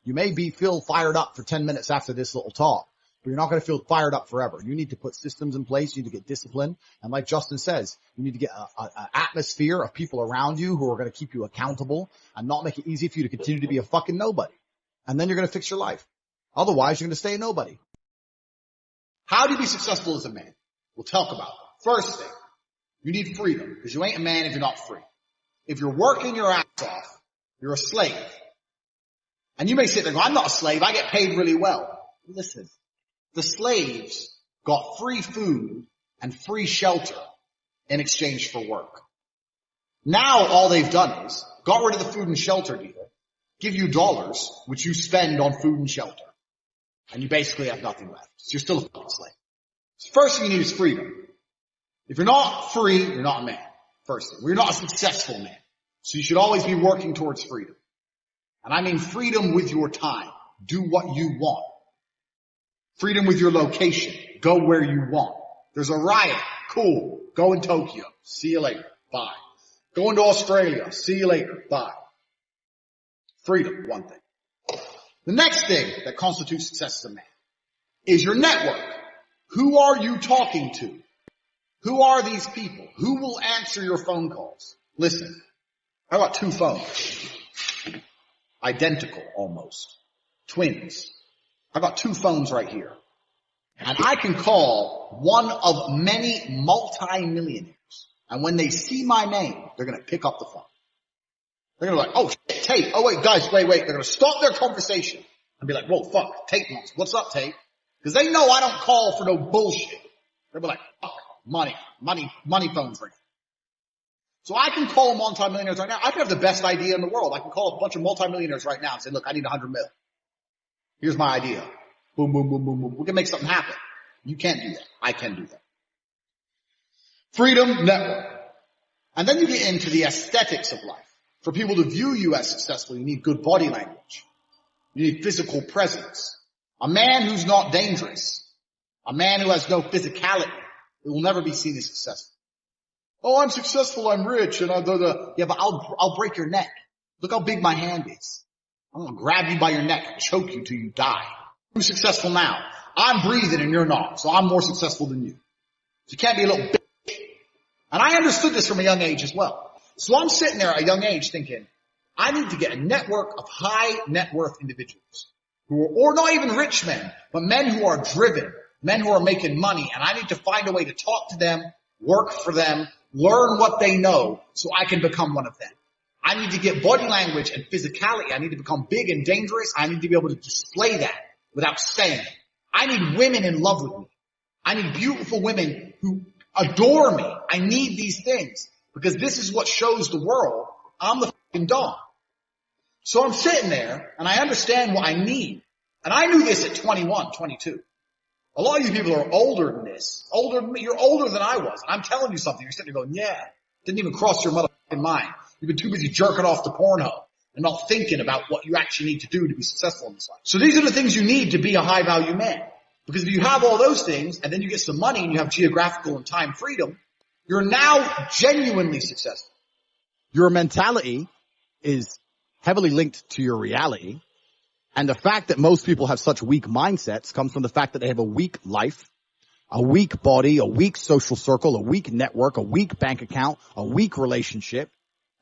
You may feel fired up for 10 minutes after this little talk, but you're not going to feel fired up forever. You need to put systems in place. You need to get discipline. And like Justin says, you need to get an atmosphere of people around you who are going to keep you accountable and not make it easy for you to continue to be a fucking nobody. And then you're going to fix your life. Otherwise, you're going to stay a nobody. How do you be successful as a man? We'll talk about it. First thing, you need freedom, because you ain't a man if you're not free. If you're working your ass off, you're a slave. And you may sit there and go, I'm not a slave, I get paid really well. Listen, the slaves got free food and free shelter in exchange for work. Now all they've done is got rid of the food and shelter deal, give you dollars, which you spend on food and shelter. And you basically have nothing left. So you're still a fucking slave. So first thing you need is freedom. If you're not free, you're not a man. First thing. You're not a successful man. So you should always be working towards freedom. And I mean freedom with your time. Do what you want. Freedom with your location. Go where you want. There's a riot. Cool. Go in Tokyo. See you later. Bye. Go into Australia. See you later. Bye. Freedom, one thing. The next thing that constitutes success as a man is your network. Who are you talking to? Who are these people? Who will answer your phone calls? Listen, I got 2 phones. Identical, almost. Twins. I got 2 phones right here. And I can call one of many multi-millionaires. And when they see my name, they're going to pick up the phone. They're going to be like, oh, Tate. Oh, wait, guys, wait. They're going to stop their conversation and be like, whoa, fuck, Tate wants. What's up, Tate? Because they know I don't call for no bullshit. They'll be like, fuck, money phones ring. So I can call multi-millionaires right now. I can have the best idea in the world. I can call a bunch of multi-millionaires right now and say, look, I need 100 mil. Here's my idea. Boom, boom, boom, boom, boom. We can make something happen. You can't do that. I can do that. Freedom, network. And then you get into the aesthetics of life. For people to view you as successful, you need good body language. You need physical presence. A man who's not dangerous, a man who has no physicality, it will never be seen as successful. Oh, I'm successful, I'm rich, and yeah, but I'll break your neck. Look how big my hand is. I'm gonna grab you by your neck and choke you till you die. Who's successful now? I'm breathing and you're not, so I'm more successful than you. So you can't be a little bitch. And I understood this from a young age as well. So I'm sitting there at a young age thinking, I need to get a network of high net worth individuals who are, or not even rich men, but men who are driven, men who are making money. And I need to find a way to talk to them, work for them, learn what they know so I can become one of them. I need to get body language and physicality. I need to become big and dangerous. I need to be able to display that without saying it. I need women in love with me. I need beautiful women who adore me. I need these things. Because this is what shows the world I'm the fucking Don. So I'm sitting there and I understand what I need. And I knew this at 21, 22. A lot of you people are older than this. Older than me. You're older than I was. And I'm telling you something. You're sitting there going, yeah. Didn't even cross your motherfucking mind. You've been too busy jerking off to Pornhub and not thinking about what you actually need to do to be successful in this life. So these are the things you need to be a high value man. Because if you have all those things and then you get some money and you have geographical and time freedom, you're now genuinely successful. Your mentality is heavily linked to your reality. And the fact that most people have such weak mindsets comes from the fact that they have a weak life, a weak body, a weak social circle, a weak network, a weak bank account, a weak relationship.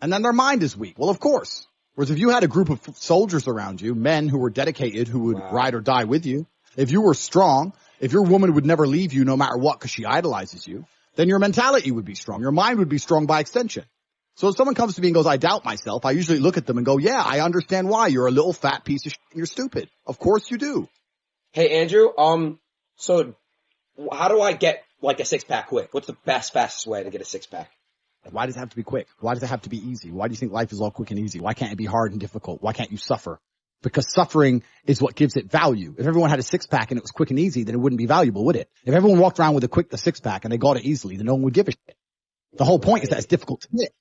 And then their mind is weak. Well, of course. Whereas if you had a group of soldiers around you, men who were dedicated, who would ride or die with you, if you were strong, if your woman would never leave you no matter what because she idolizes you, then your mentality would be strong. Your mind would be strong by extension. So if someone comes to me and goes, I doubt myself, I usually look at them and go, yeah, I understand why. You're a little fat piece of shit and you're stupid. Of course you do. Hey, Andrew, so how do I get like a 6-pack quick? What's the fastest way to get a 6-pack? Why does it have to be quick? Why does it have to be easy? Why do you think life is all quick and easy? Why can't it be hard and difficult? Why can't you suffer? Because suffering is what gives it value. If everyone had a 6-pack and it was quick and easy, then it wouldn't be valuable, would it? If everyone walked around with a 6-pack and they got it easily, then no one would give a shit. The whole point is that it's difficult to get.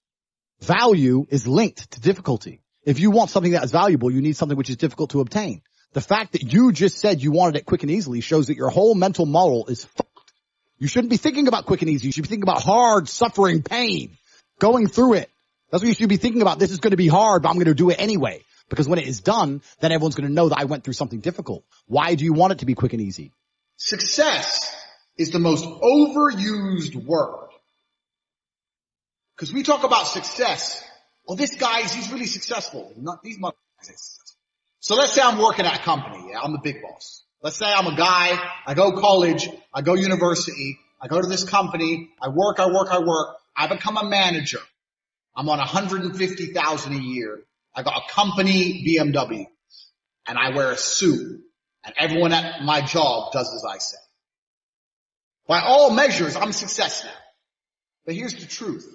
Value is linked to difficulty. If you want something that is valuable, you need something which is difficult to obtain. The fact that you just said you wanted it quick and easily shows that your whole mental model is fucked. You shouldn't be thinking about quick and easy. You should be thinking about hard, suffering, pain, going through it. That's what you should be thinking about. This is going to be hard, but I'm going to do it anyway. Because when it is done, then everyone's going to know that I went through something difficult. Why do you want it to be quick and easy? Success is the most overused word. Because we talk about success. Well, this guy, he's really successful. Not these motherfuckers ain't successful. So let's say I'm working at a company. Yeah, I'm the big boss. Let's say I'm a guy. I go college. I go university. I go to this company. I work. I become a manager. I'm on 150,000 a year. I got a company BMW and I wear a suit and everyone at my job does as I say. By all measures, I'm a success now. But here's the truth.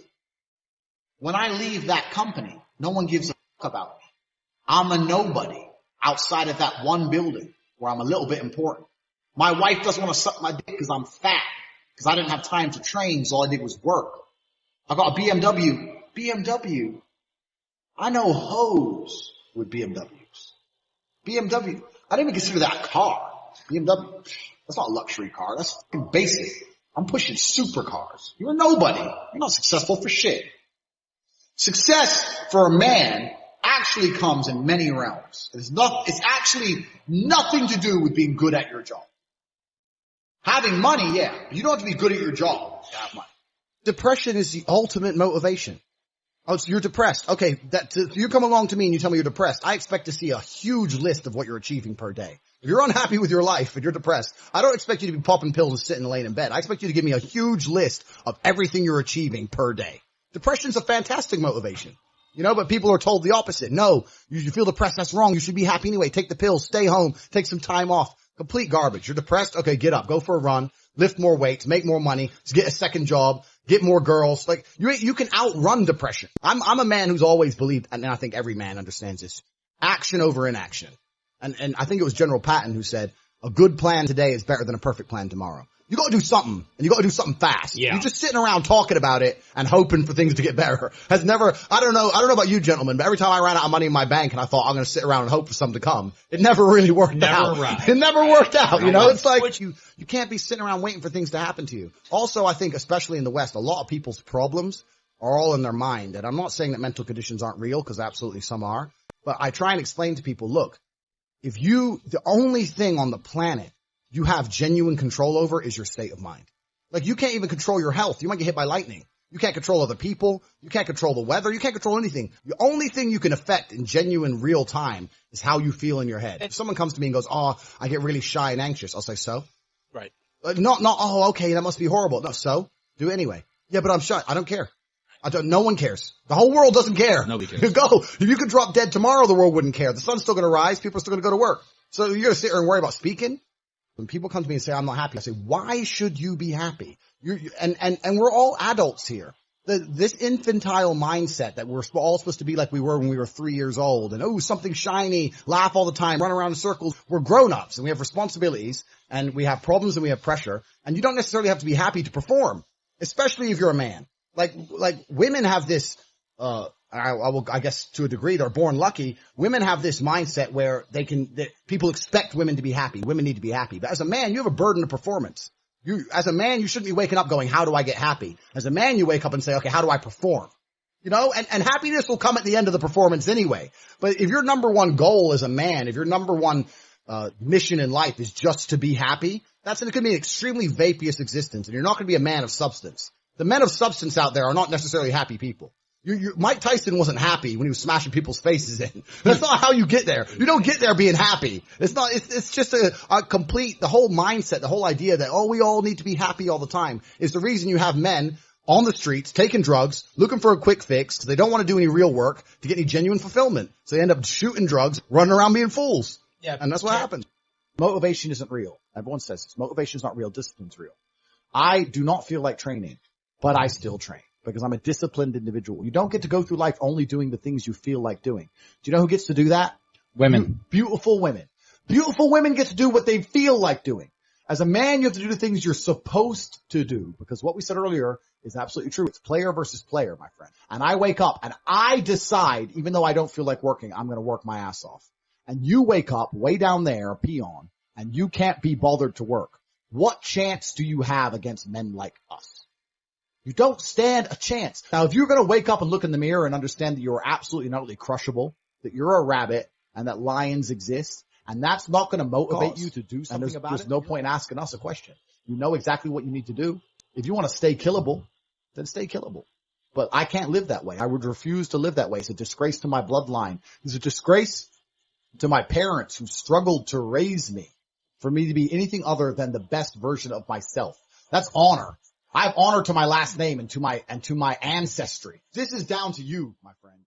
When I leave that company, no one gives a fuck about me. I'm a nobody outside of that one building where I'm a little bit important. My wife doesn't want to suck my dick because I'm fat, because I didn't have time to train, so all I did was work. I got a BMW. BMW. I know hoes with BMWs. BMW. I didn't even consider that a car. BMW. That's not a luxury car. That's fucking basic. I'm pushing supercars. You're a nobody. You're not successful for shit. Success for a man actually comes in many realms. It's actually nothing to do with being good at your job. Having money, yeah. But you don't have to be good at your job to have money. Depression is the ultimate motivation. Oh, so you're depressed. Okay, you come along to me and you tell me you're depressed. I expect to see a huge list of what you're achieving per day. If you're unhappy with your life and you're depressed, I don't expect you to be popping pills and sitting laying in bed. I expect you to give me a huge list of everything you're achieving per day. Depression's a fantastic motivation. But people are told the opposite. No, you feel depressed, that's wrong. You should be happy anyway. Take the pills, stay home, take some time off. Complete garbage. You're depressed? Okay, get up, go for a run, lift more weights, make more money, get a second job, get more girls. Like, you can outrun depression. I'm a man who's always believed, and I think every man understands this, action over inaction. And I think it was General Patton who said, a good plan today is better than a perfect plan tomorrow. You gotta do something, and you gotta do something fast. Yeah. You're just sitting around talking about it and hoping for things to get better. I don't know about you gentlemen, but every time I ran out of money in my bank and I thought I'm gonna sit around and hope for something to come, it never really worked out. Right. It never worked out, It's like you can't be sitting around waiting for things to happen to you. Also, I think, especially in the West, a lot of people's problems are all in their mind. And I'm not saying that mental conditions aren't real, because absolutely some are. But I try and explain to people, look, the only thing on the planet you have genuine control over is your state of mind. Like, you can't even control your health. You might get hit by lightning. You can't control other people. You can't control the weather. You can't control anything. The only thing you can affect in genuine real time is how you feel in your head. If someone comes to me and goes, oh, I get really shy and anxious, I'll say, so? Right. Not, oh, okay, that must be horrible. No, so? Do it anyway. Yeah, but I'm shy. I don't care. No one cares. The whole world doesn't care. Nobody cares. If you could drop dead tomorrow, the world wouldn't care. The sun's still gonna rise. People are still gonna go to work. So you're gonna sit here and worry about speaking? When people come to me and say, I'm not happy, I say, why should you be happy? And we're all adults here. This infantile mindset that we're all supposed to be like we were when we were 3 years old, and something shiny, laugh all the time, run around in circles. We're grown-ups and we have responsibilities and we have problems and we have pressure, and you don't necessarily have to be happy to perform, especially if you're a man. Like women have this, I guess to a degree, they're born lucky. Women have this mindset where people expect women to be happy. Women need to be happy. But as a man, you have a burden of performance. As a man, you shouldn't be waking up going, how do I get happy? As a man, you wake up and say, okay, how do I perform? And happiness will come at the end of the performance anyway. But if your number one goal as a man, if your number one, mission in life is just to be happy, it could be an extremely vaporous existence, and you're not going to be a man of substance. The men of substance out there are not necessarily happy people. Mike Tyson wasn't happy when he was smashing people's faces in. That's not how you get there. You don't get there being happy. It's just a complete, the whole mindset, the whole idea that, we all need to be happy all the time is the reason you have men on the streets taking drugs, looking for a quick fix because they don't want to do any real work to get any genuine fulfillment. So they end up shooting drugs, running around being fools. Yeah. And that's what happens. Motivation isn't real. Everyone says this. Motivation is not real. Discipline's real. I do not feel like training, but I still train because I'm a disciplined individual. You don't get to go through life only doing the things you feel like doing. Do you know who gets to do that? Women. Beautiful women. Beautiful women get to do what they feel like doing. As a man, you have to do the things you're supposed to do because what we said earlier is absolutely true. It's player versus player, my friend. And I wake up and I decide, even though I don't feel like working, I'm going to work my ass off. And you wake up way down there, a peon, and you can't be bothered to work. What chance do you have against men like us? You don't stand a chance. Now, if you're going to wake up and look in the mirror and understand that you're absolutely and utterly crushable, that you're a rabbit and that lions exist. And that's not going to motivate you to do something there's, about there's it. There's no point in asking us a question. You know exactly what you need to do. If you want to stay killable, then stay killable. But I can't live that way. I would refuse to live that way. It's a disgrace to my bloodline. It's a disgrace to my parents who struggled to raise me for me to be anything other than the best version of myself. That's honor. I have honor to my last name and to my ancestry. This is down to you, my friend.